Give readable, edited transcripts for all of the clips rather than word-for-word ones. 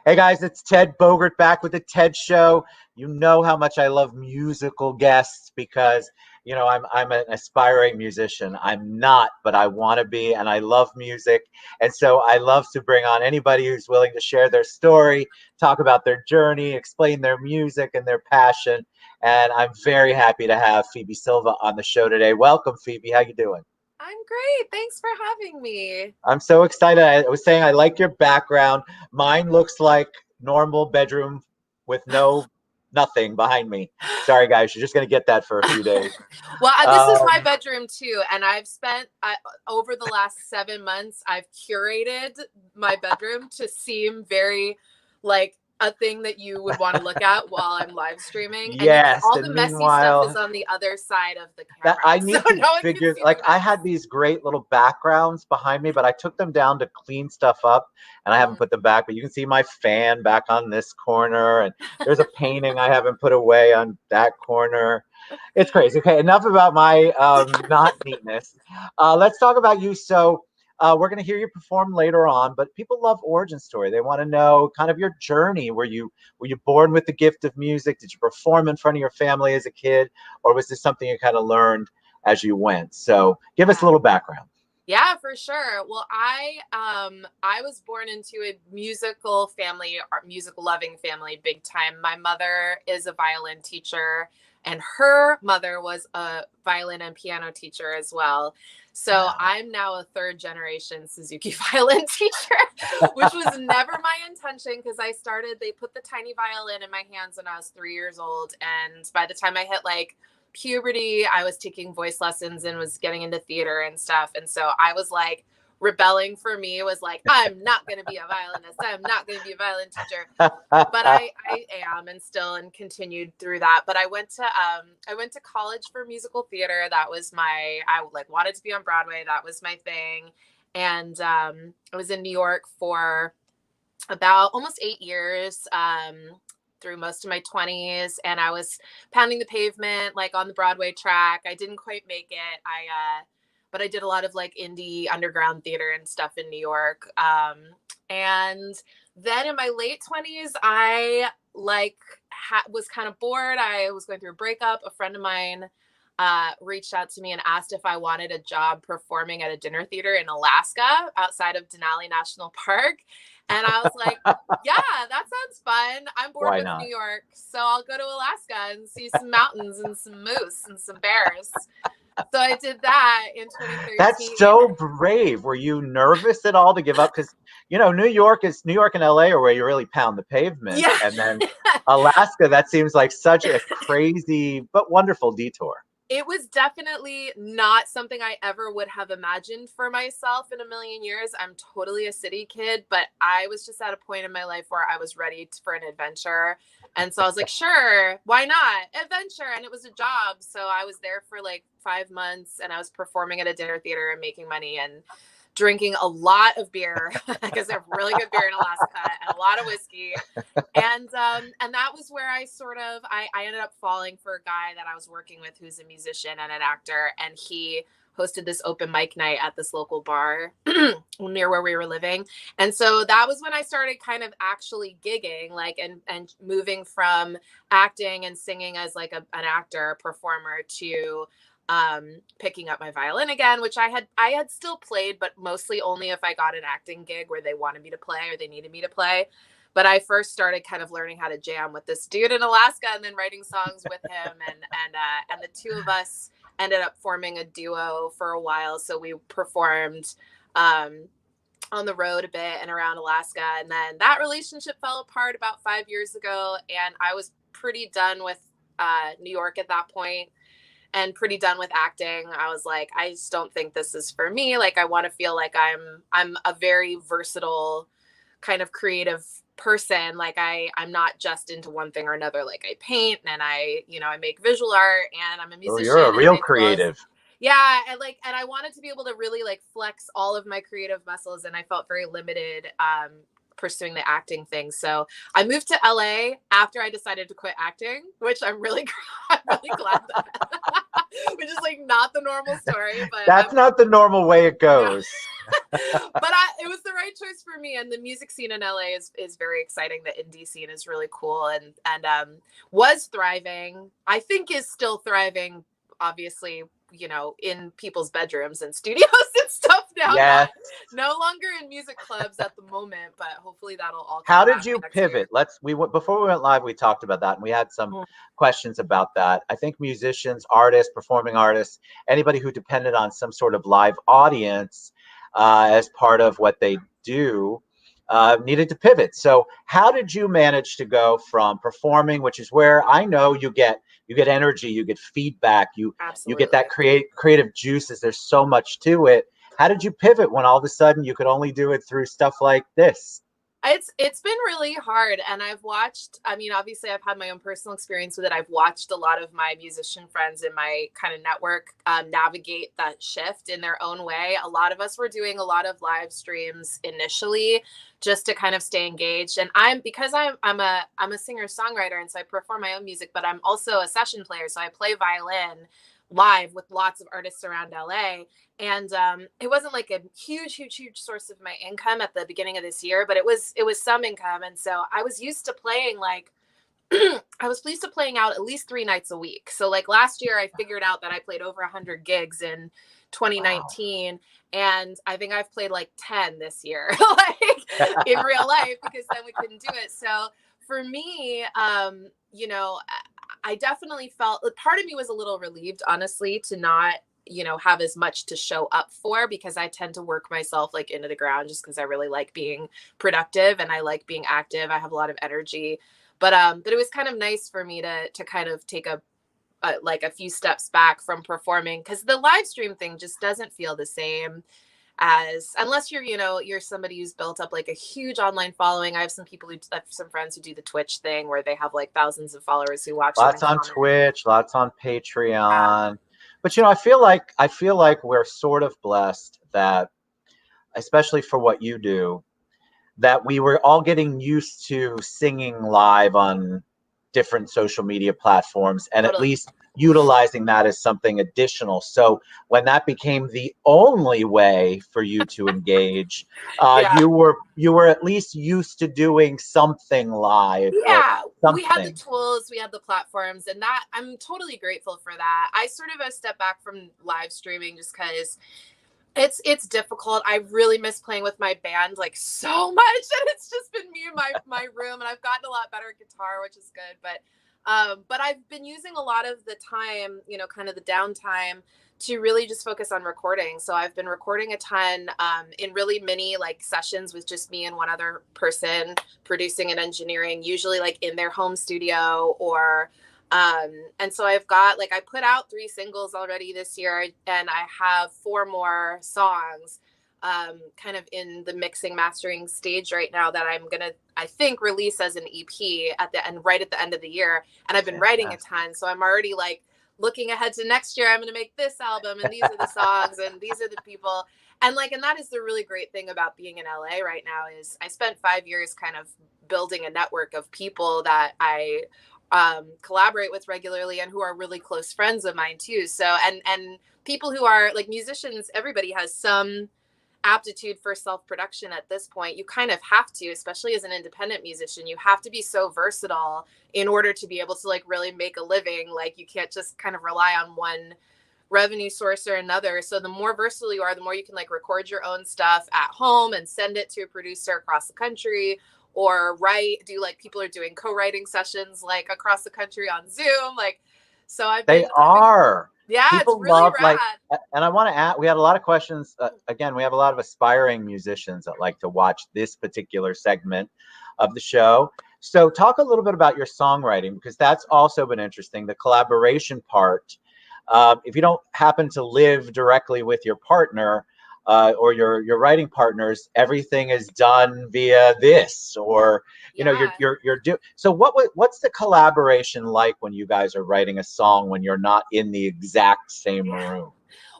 Hey guys, it's Ted Bogert back with the TED Show. You know how much I love musical guests because I'm an aspiring musician. I'm not, but I want to be, and I love music. And so I love to bring on anybody who's willing to share their story, talk about their journey, explain their music and their passion. And I'm very happy to have Phoebe Silva on the show today. Welcome, Phoebe. How you doing? I'm great. Thanks for having me. I'm so excited. I was saying I like your background. Mine looks like normal bedroom with nothing behind me. Sorry, guys, you're just gonna get that for a few days. Well, this is my Um, bedroom too, and I've spent over the last 7 months, I've curated my bedroom to seem very like a thing that you would want to look at while I'm live streaming. And yes, all the and messy stuff is meanwhile, on the other side of the that camera, I so need to no one can figure see the like I mess. had these great little backgrounds behind me, but I took them down to clean stuff up and I haven't Mm. put them back. But you can see my fan back on this corner, and there's a painting I haven't put away on that corner. It's crazy. Okay, enough about my not neatness. Let's talk about you. So we're going to hear you perform later on, but people love origin story. They want to know kind of your journey. Were you born with the gift of music? Did you perform in front of your family as a kid, or was this something you kind of learned as you went? So give us a Yeah. little background. Yeah, for sure. Well, I was born into a musical family, music loving family, big time. My mother is a violin teacher, and her mother was a violin and piano teacher as well. So Wow. I'm now a third generation Suzuki violin teacher, which was never my intention because they put the tiny violin in my hands when I was 3 years old. And by the time I hit like puberty, I was taking voice lessons and was getting into theater and stuff. And so I was like, rebelling for me was like, I'm not going to be a violinist. I'm not going to be a violin teacher. But I am and still and continued through that. But I went to college for musical theater. That was I like wanted to be on Broadway. That was my thing. And I was in New York for about almost 8 years, through most of my 20s, and I was pounding the pavement like on the Broadway track. I didn't quite make it. But I did a lot of like indie underground theater and stuff in New York. And then in my late 20s, I like was kind of bored. I was going through a breakup. A friend of mine reached out to me and asked if I wanted a job performing at a dinner theater in Alaska outside of Denali National Park. And I was like, yeah, that sounds fun. I'm bored Why with New not? York. So I'll go to Alaska and see some mountains and some moose and some bears. So I did that in That's 2013. so brave. Were you nervous at all to give up? Because New York and LA are where you really pound the pavement, Yeah. and then Alaska. That seems like such a crazy but wonderful detour. It was definitely not something I ever would have imagined for myself in a million years. I'm totally a city kid, but I was just at a point in my life where I was ready for an adventure. And so I was like, sure, why not? Adventure. And it was a job. So I was there for like 5 months and I was performing at a dinner theater and making money and drinking a lot of beer because they have really good beer in Alaska and a lot of whiskey. And that was where I ended up falling for a guy that I was working with who's a musician and an actor, and he hosted this open mic night at this local bar near where we were living. And so that was when I started kind of actually gigging, like and moving from acting and singing as like an actor performer to picking up my violin again, which I had still played, but mostly only if I got an acting gig where they wanted me to play or they needed me to play. But I first started kind of learning how to jam with this dude in Alaska, and then writing songs with him, and the two of us ended up forming a duo for a while. So we performed um, on the road a bit and around Alaska, and then that relationship fell apart about 5 years ago, and I was pretty done with New York at that point and pretty done with acting. I was like, I just don't think this is for me. Like I want to feel like I'm a very versatile kind of creative person. Like I'm not just into one thing or another. Like I paint and I make visual art and I'm a Oh, musician you're a and real as well as creative. yeah, and I wanted to be able to really like flex all of my creative muscles, and I felt very limited pursuing the acting thing. So I moved to LA after I decided to quit acting, which I'm really glad that which is like not the normal story, but That's not the normal way it no. goes. it was the right choice for me. And the music scene in LA is very exciting. The indie scene is really cool and was thriving. I think is still thriving, obviously, you know, in people's bedrooms and studios and stuff now. Yeah. No longer in music clubs at the moment, but hopefully that'll all How come did back you next pivot? year. Before we went live, we talked about that, and we had some Mm. questions about that. I think musicians, artists, performing artists, anybody who depended on some sort of live audience as part of what they do, needed to pivot. So, how did you manage to go from performing, which is where I know you get energy, you get feedback, you get Absolutely. that creative juices. There's so much to it. How did you pivot when all of a sudden you could only do it through stuff like this? It's been really hard, and I've watched, I mean, obviously I've had my own personal experience with it. I've watched a lot of my musician friends in my kind of network navigate that shift in their own way. A lot of us were doing a lot of live streams initially just to kind of stay engaged. And I'm a singer songwriter, and so I perform my own music, but I'm also a session player, so I play violin live with lots of artists around LA. And it wasn't like a huge source of my income at the beginning of this year, but it was some income. And so I was used to playing like I was used to playing out at least 3 nights a week. So like last year I figured out that I played over 100 gigs in Wow. 2019, and I think I've played like 10 this year, like in real life, because then we couldn't do it. So for me, you know, I definitely felt like part of me was a little relieved, honestly, to not, you know, have as much to show up for, because I tend to work myself like into the ground just because I really like being productive and I like being active. I have a lot of energy. But it was kind of nice for me to kind of take like a few steps back from performing, because the live stream thing just doesn't feel the same as, unless you're, you know, you're somebody who's built up like a huge online following. I have I have some friends who do the Twitch thing where they have like thousands of followers who watch them Lots and on comment. Twitch, lots on Yeah. Patreon. But I feel like we're sort of blessed that, especially for what you do, that we were all getting used to singing live on different social media platforms and at Totally. least utilizing that as something additional. So when that became the only way for you to engage, Yeah. you were at least used to doing something live or Yeah, we had the something. tools, we had the platforms, and that I'm totally grateful for that. I sort of a step back from live streaming just because it's difficult. I really miss playing with my band like so much, and it's just been me in my room, and I've gotten a lot better at guitar, which is good. But I've been using a lot of the time, you know, kind of the downtime to really just focus on recording. So I've been recording a ton in really mini like sessions with just me and one other person producing and engineering, usually like in their home studio or and so I've got like I put out 3 singles already this year, and I have 4 more songs kind of in the mixing mastering stage right now that I'm gonna, I think, release as an EP at the end, right at the end of the year. And I've been writing a Fantastic. ton, so I'm already like looking ahead to next year. I'm gonna make this album, and these are the songs, and these are the people. And like, and that is the really great thing about being in LA right now is I spent 5 years kind of building a network of people that I collaborate with regularly and who are really close friends of mine too. So and people who are like musicians, everybody has some aptitude for self-production at this point. You kind of have to, especially as an independent musician, you have to be so versatile in order to be able to like really make a living. Like you can't just kind of rely on one revenue source or another. So the more versatile you are, the more you can like record your own stuff at home and send it to a producer across the country, or do like people are doing co-writing sessions like across the country on Zoom. Like, so They I've been, are. yeah, it's People really love like, rad. and I want to add. We had a lot of questions. Again, we have a lot of aspiring musicians that like to watch this particular segment of the show. So, talk a little bit about your songwriting because that's also been interesting. The collaboration part. If you don't happen to live directly with your partner or your writing partners, everything is done via this, or Yeah. you're do. So what's the collaboration like when you guys are writing a song when you're not in the exact same Yeah. room?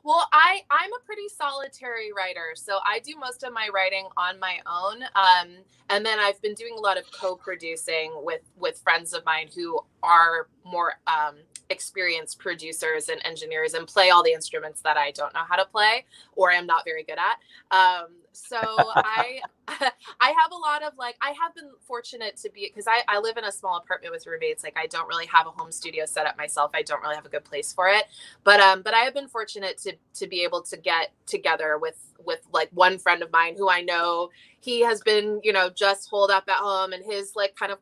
Well, I'm a pretty solitary writer, so I do most of my writing on my own, and then I've been doing a lot of co-producing with friends of mine who are more experienced producers and engineers and play all the instruments that I don't know how to play or am not very good at. So I I have a lot of like, I have been fortunate to be, because I live in a small apartment with roommates. Like I don't really have a home studio set up myself. I don't really have a good place for it. But I have been fortunate to be able to get together with like one friend of mine who I know he has been, just holed up at home, and his like kind of,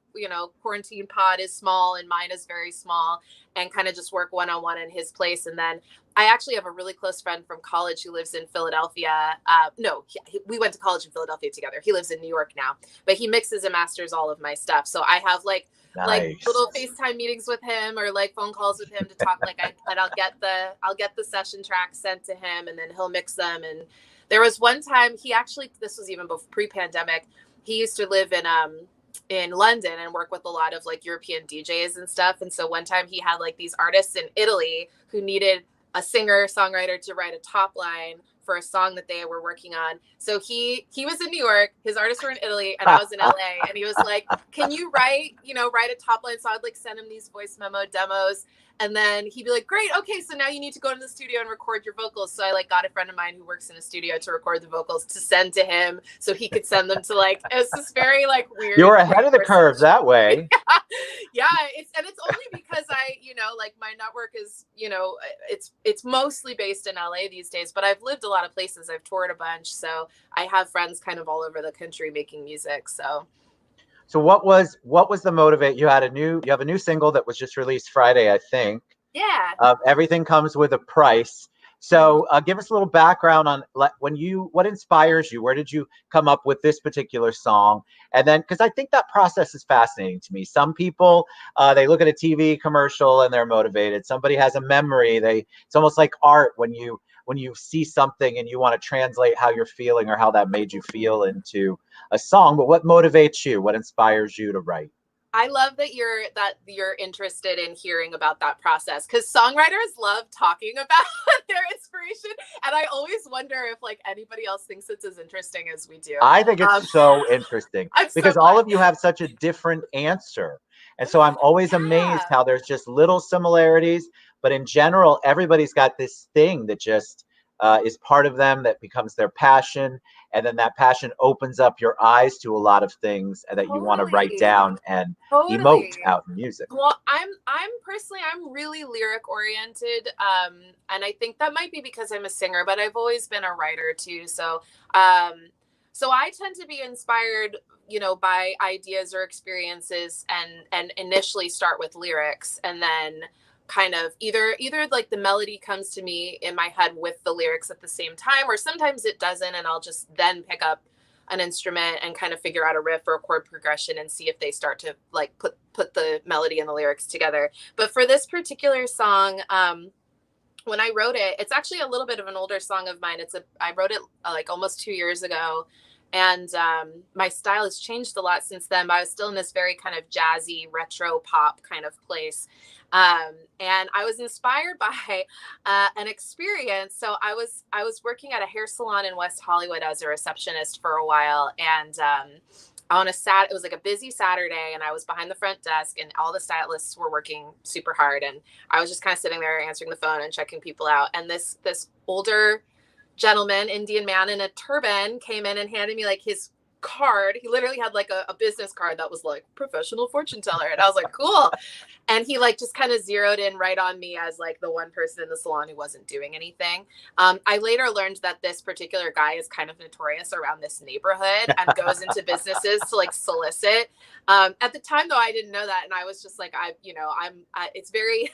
quarantine pod is small and mine is very small, and kind of just work one-on-one in his place. And then I actually have a really close friend from college who lives in Philadelphia. No, we went to college in Philadelphia together. He lives in New York now, but he mixes and masters all of my stuff. So I have like little FaceTime meetings with him or like phone calls with him to talk. I'll get the session tracks sent to him, and then he'll mix them. And there was one time this was even before pre-pandemic. He used to live in London and work with a lot of like European DJs and stuff. And so one time he had like these artists in Italy who needed a singer songwriter to write a top line for a song that they were working on. So he was in New York, his artists were in Italy, and I was in LA, and he was like, can you write a top line? So I'd like send him these voice memo demos. And then he'd be like, great, okay, so now you need to go to the studio and record your vocals. So I like got a friend of mine who works in a studio to record the vocals to send to him so he could send them to like, it's this very like weird. You were ahead of the curve that way. Yeah, it's only because like my network is, it's mostly based in LA these days, but I've lived a lot of places. I've toured a bunch. So I have friends kind of all over the country making music. So what was the motivate? You have a new single that was just released Friday, I think. Yeah. Everything Comes with a Price. So give us a little background on what inspires you? Where did you come up with this particular song? And then, because I think that process is fascinating to me. Some people, they look at a TV commercial and they're motivated. Somebody has a memory. It's almost like art when you see something and you want to translate how you're feeling or how that made you feel into a song. But what motivates you? What inspires you to write? I love that you're interested in hearing about that process, because songwriters love talking about their inspiration, and I always wonder if like anybody else thinks it's as interesting as we do. I think it's so interesting because all of you have such a different answer, and so I'm always amazed how there's just little similarities, but in general, everybody's got this thing that just is part of them that becomes their passion. And then that passion opens up your eyes to a lot of things that you want to write down and emote out in music. Well, I'm personally, I'm really lyric oriented. And I think that might be because I'm a singer, but I've always been a writer too. So I tend to be inspired, by ideas or experiences and initially start with lyrics, and then kind of either like the melody comes to me in my head with the lyrics at the same time, or sometimes it doesn't, and I'll just then pick up an instrument and kind of figure out a riff or a chord progression and see if they start to like put the melody and the lyrics together. But for this particular song, when I wrote it, it's actually a little bit of an older song of mine. I wrote it like almost 2 years ago. And my style has changed a lot since then, but I was still in this very kind of jazzy retro pop kind of place. And I was inspired by an experience. So I was working at a hair salon in West Hollywood as a receptionist for a while. And it was like a busy Saturday, and I was behind the front desk, and all the stylists were working super hard. And I was just kind of sitting there answering the phone and checking people out. And this older gentleman, Indian man in a turban, came in and handed me like his card. He literally had like a business card that was like professional fortune teller, and I was like, cool. And he like just kind of zeroed in right on me as like the one person in the salon who wasn't doing anything. I later learned that this particular guy is kind of notorious around this neighborhood and goes into businesses to like solicit. At the time though, I didn't know that, and I was just like, it's very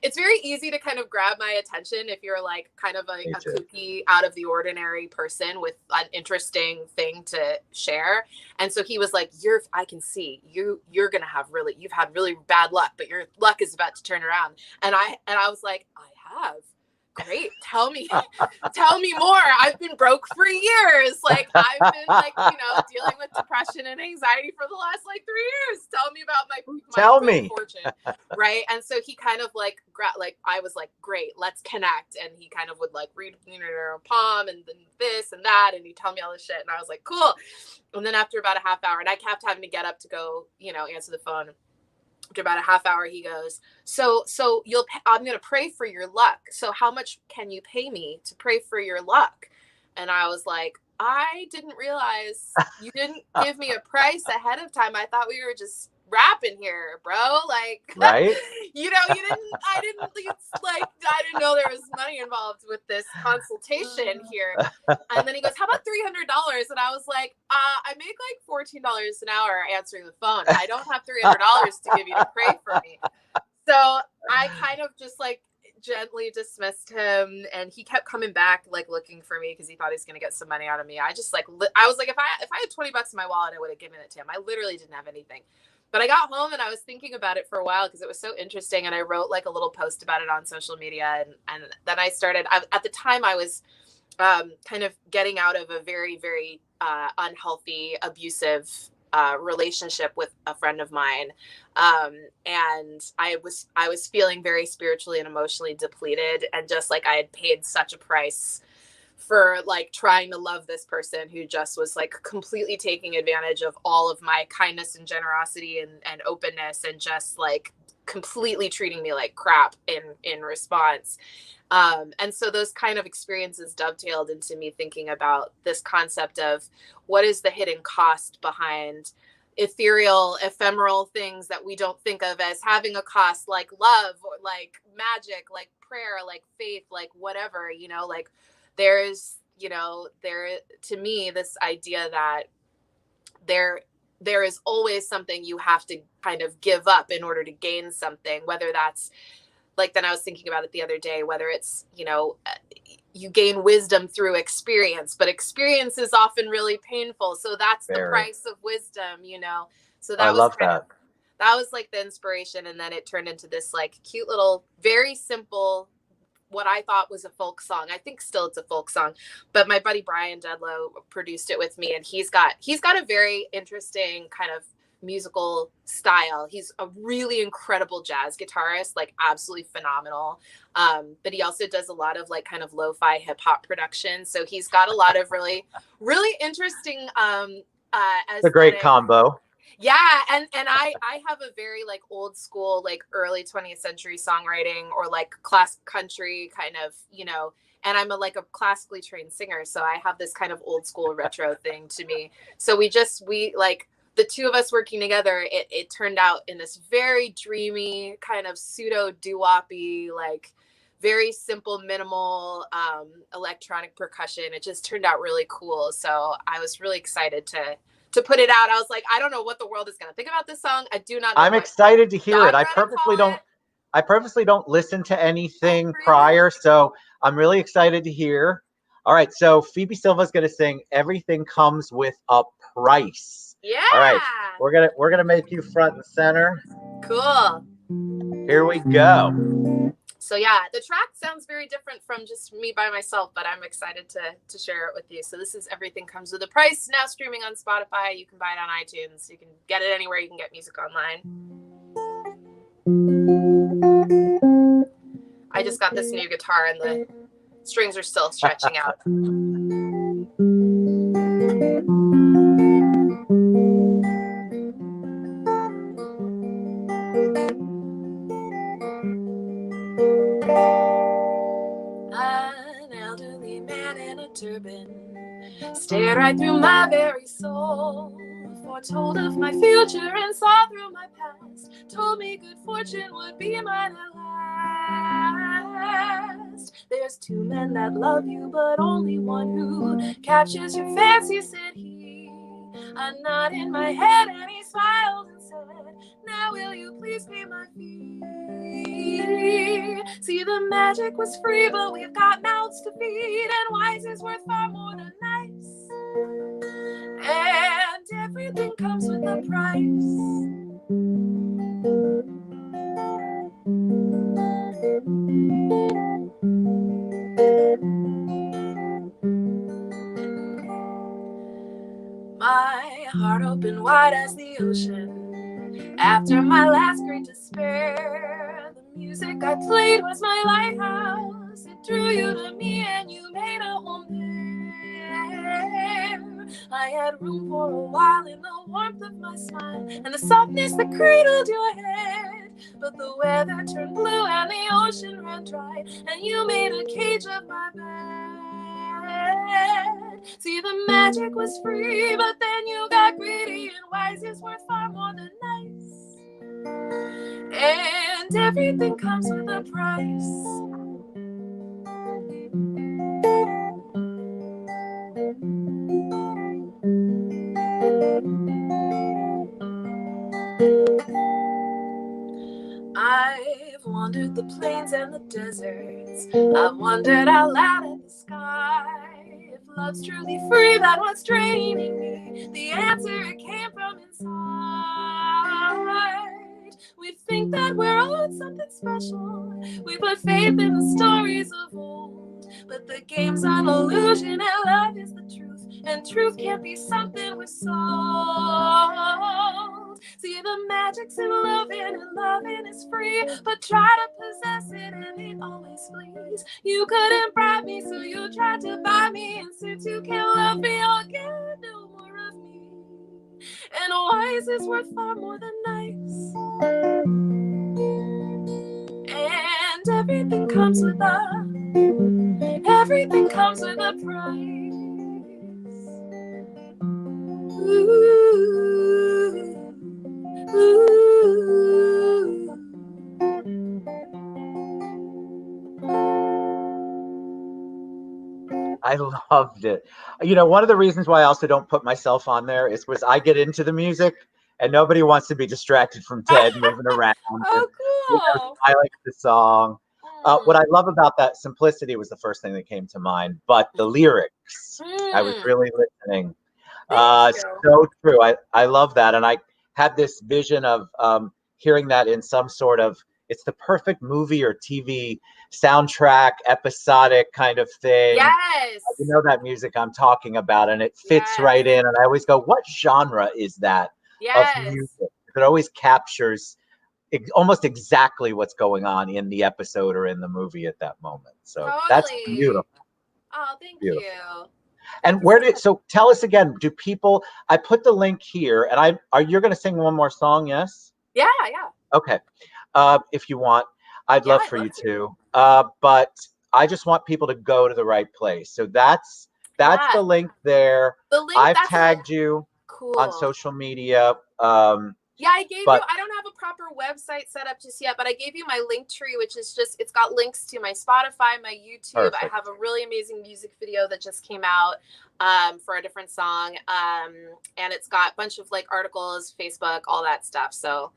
it's very easy to kind of grab my attention if you're like kind of a kooky, out of the ordinary person with an interesting thing to share. And so he was like, I can see you've had really bad luck, but your luck is about to turn around. And I was like, I have. Great. Tell me more. I've been broke for years. Like I've been like, dealing with depression and anxiety for the last like 3 years. Tell me about my fortune. Right. And so he kind of like, I was like, great, let's connect. And he kind of would like read, palm and then this and that. And he'd tell me all this shit. And I was like, cool. And then after about a half hour, and I kept having to get up to go, answer the phone. after about a half hour, he goes, so I'm going to pray for your luck. So how much can you pay me to pray for your luck? And I was like, I didn't realize you didn't give me a price ahead of time. I thought we were just rapping here, bro. Like, Right? I didn't know there was money involved with this consultation here. And then he goes, how about $300? And I was like, I make like $14 an hour answering the phone. I don't have $300 to give you to pray for me. So I kind of just like gently dismissed him, and he kept coming back, like looking for me because he thought he was going to get some money out of me. I just like, I was like, if I had $20 in my wallet, I would have given it to him. I literally didn't have anything. But I got home and I was thinking about it for a while because it was so interesting. And I wrote like a little post about it on social media. And then I started, at the time I was kind of getting out of a very, very unhealthy, abusive relationship with a friend of mine. And I was feeling very spiritually and emotionally depleted. And just like I had paid such a price for like trying to love this person who just was like completely taking advantage of all of my kindness and generosity and openness, and just like completely treating me like crap in response. And so those kind of experiences dovetailed into me thinking about this concept of what is the hidden cost behind ethereal, ephemeral things that we don't think of as having a cost, like love or like magic, like prayer, like faith, like whatever, like there's, to me, this idea that there is always something you have to kind of give up in order to gain something, whether that's like, then I was thinking about it the other day, whether it's, you gain wisdom through experience, but experience is often really painful. So that's the price of wisdom, So that was that was like the inspiration. And then it turned into this like cute little, very simple, what I thought was a folk song. I think still it's a folk song, but my buddy Brian Dedlow produced it with me, and he's got a very interesting kind of musical style. He's a really incredible jazz guitarist, like absolutely phenomenal. But he also does a lot of like kind of lo-fi hip hop production. So he's got a lot of really, really interesting it's a great combo. Yeah, and I have a very like old school, like early 20th century songwriting, or like classic country kind of, and I'm a classically trained singer, so I have this kind of old school retro thing to me. So we like the two of us working together, it turned out in this very dreamy kind of pseudo doo-woppy, like very simple, minimal electronic percussion. It just turned out really cool. So I was really excited to put it out. I was like, I don't know what the world is going to think about this song. I do not know. I'm excited to hear it. I purposely don't listen to anything prior, so I'm really excited to hear. All right, so Phoebe Silva is going to sing "Everything Comes with a Price." Yeah. All right, we're gonna make you front and center. Cool. Here we go. So yeah, the track sounds very different from just me by myself, but I'm excited to share it with you. So this is Everything Comes with a Price, now streaming on Spotify. You can buy it on iTunes. You can get it anywhere you can get music online. I just got this new guitar and the strings are still stretching out. An elderly man in a turban stared right through my very soul, foretold of my future and saw through my past, told me good fortune would be mine at last. There's two men that love you, but only one who captures your fancy, said he. A nod in my head and he smiled and said, now will you please be my fee? See, the magic was free, but we've got mouths to feed, and wise is worth far more than nice. And everything comes with a price. My heart opened wide as the ocean after my last great despair. The music I played was my lighthouse. It drew you to me and you made a home there. I had room for a while in the warmth of my smile and the softness that cradled your head. But the weather turned blue and the ocean ran dry, and you made a cage of my bed. See, the magic was free, but then you got greedy, and wise is worth far more than nice. And everything comes with a price. I've wandered the plains and the deserts. I've wondered out loud at the sky. If love's truly free, then what's draining me? The answer, it came from inside. We think that we're owed something special. We put faith in the stories of old. But the game's an illusion and love is the truth. And truth can't be something we're sold. See, the magic's in loving, and loving is free. But try to possess it and it always flees. You couldn't bribe me, so you tried to buy me. And since you can't love me, you'll get no more of me. And wise is worth far more than nice. And everything comes with a price. I loved it. You know, one of the reasons why I also don't put myself on there is because I get into the music and nobody wants to be distracted from Ted moving around. Oh, cool. I like the song. What I love about that, simplicity was the first thing that came to mind, but the lyrics, I was really listening. So true. I love that. And I had this vision of hearing that in some sort of, it's the perfect movie or TV soundtrack, episodic kind of thing. Yes. You know that music I'm talking about, and it fits right in. And I always go, what genre is that of music? It always captures almost exactly what's going on in the episode or in the movie at that moment. So that's beautiful. Oh, thank you. And so tell us again, do people, I put the link here, and you're going to sing one more song, yes? Yeah. Okay. If you want, I'd love for you to. But I just want people to go to the right place. So that's the link there. I've tagged you on social media. Yeah, I gave you, I don't have a proper website set up just yet, but I gave you my link tree, which is just, it's got links to my Spotify, my YouTube. Perfect. I have a really amazing music video that just came out for a different song. And it's got a bunch of like articles, Facebook, all that stuff. So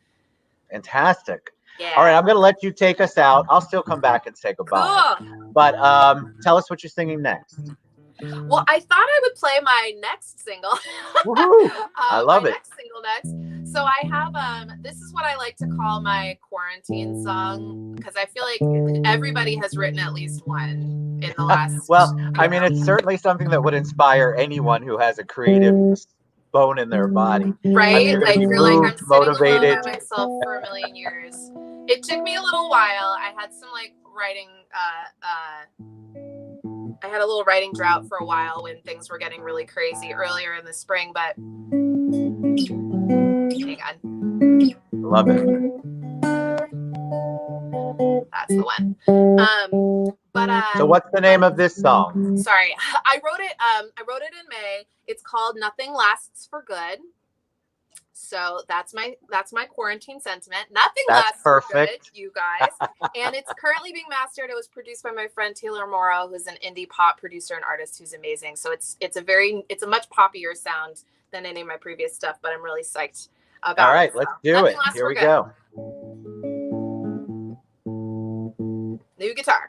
fantastic. Yeah. All right, I'm going to let you take us out. I'll still come back and say goodbye. Cool. But tell us what you're singing next. Well, I thought I would play my next single. I love it. Next single next. So I have this is what I like to call my quarantine song, because I feel like everybody has written at least one in the last. Well, I mean, it's certainly something that would inspire anyone who has a creative bone in their body. Right? Like you're like, I'm motivated by myself for a million years. It took me a little while. I had some like writing I had a little writing drought for a while when things were getting really crazy earlier in the spring, but hang on. Love it. That's the one. So what's the name of this song? Sorry, I wrote it in May. It's called Nothing Lasts for Good. So that's my quarantine sentiment. Nothing lasts for good, you guys. And it's currently being mastered. It was produced by my friend Taylor Morrow, who's an indie pop producer and artist who's amazing. So it's a much poppier sound than any of my previous stuff, but I'm really psyched about it. All right, let's do it. Here we go. New guitar.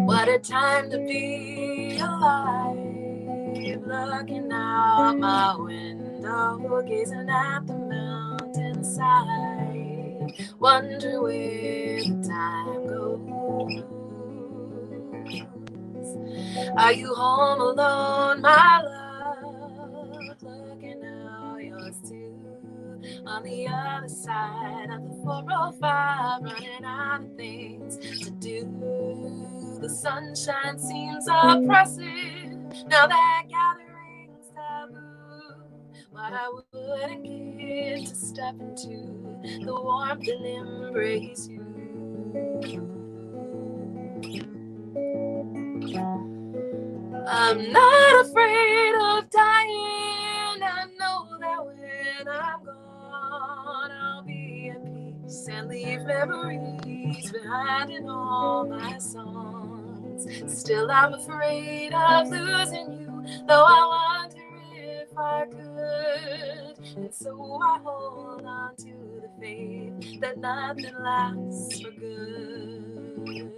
What a time to be alive, looking out my window, gazing at the mountainside, wonder where the time goes. Are you home alone, my love, looking out yours too? on the other side of the 405, running out of things to do. The sunshine seems oppressive now that gathering's taboo. What I wouldn't give to step into the warmth and embrace you. I'm not afraid of dying. I know that when I'm gone, I'll be at peace and leave memories behind in all my songs. Still, I'm afraid of losing you, though I wonder if I could. And so I hold on to the faith that nothing lasts for good.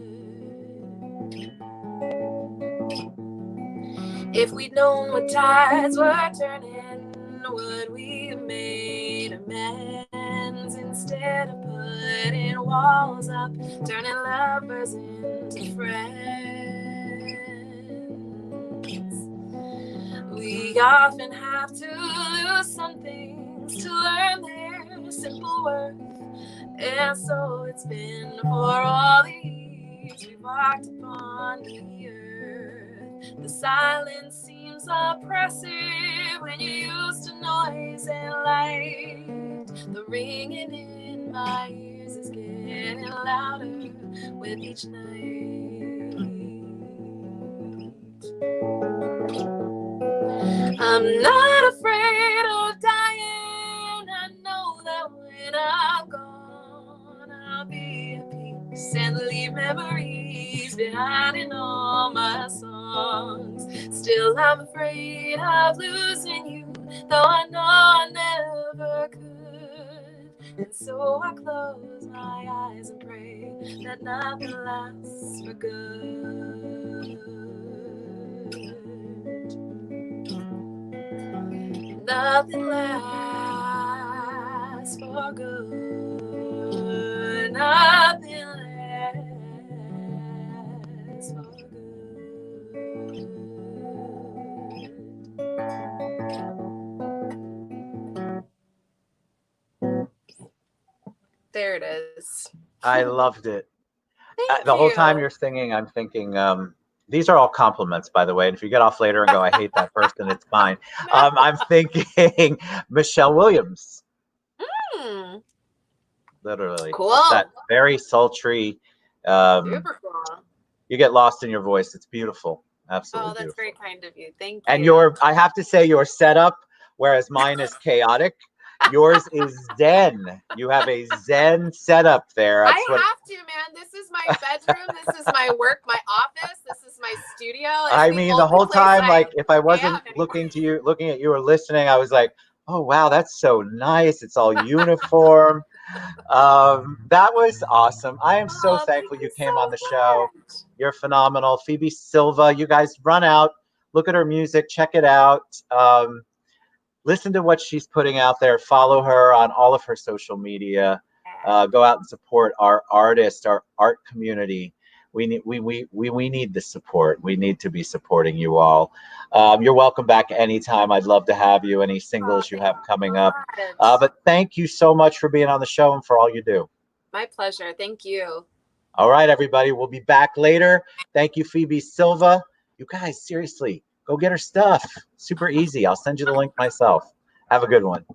If we'd known what tides were turning, would we have made amends instead of putting walls up, turning lovers into friends? We often have to lose some things to learn their simple worth, and so it's been for all the years we've walked upon the earth. The silence seems oppressive when you're used to noise and light. The ringing in my ears is getting louder with each night. I'm not afraid of dying. I know that when I'm gone, I'll be at peace and leave memories behind in all my songs. Still, I'm afraid of losing you, though I know I never could. And so I close my eyes and pray that nothing lasts for good. Nothing lasts for good. Nothing lasts for good. There it is. I loved it. Thank The whole time you. you're singing, I'm thinking, these are all compliments, by the way. And if you get off later and go, I hate that person, it's fine. I'm thinking Michelle Williams, Hmm. literally. Cool. It's that very sultry. Super cool. You get lost in your voice. It's beautiful. Absolutely Oh, that's beautiful. very kind of you. Thank you. And I have to say, your setup, whereas mine is chaotic, yours is zen. You have a zen setup there. Have to, man. This is my bedroom. This is my work, my office. This is my studio. I mean, the whole time, like, if I wasn't looking at you or listening, I was like, oh, wow, that's so nice. It's all uniform. That was awesome. I am so thankful you came on the show. You're phenomenal. Phoebe Silva, you guys run out, look at her music, check it out. Listen to what she's putting out there. Follow her on all of her social media. Go out and support our artists, our art community. We need the support. We need to be supporting you all. You're welcome back anytime. I'd love to have you. Any singles you have coming up. But thank you so much for being on the show and for all you do. My pleasure. Thank you. All right, everybody. We'll be back later. Thank you, Phoebe Silva. You guys, seriously, go get her stuff. Super easy. I'll send you the link myself. Have a good one. Bye.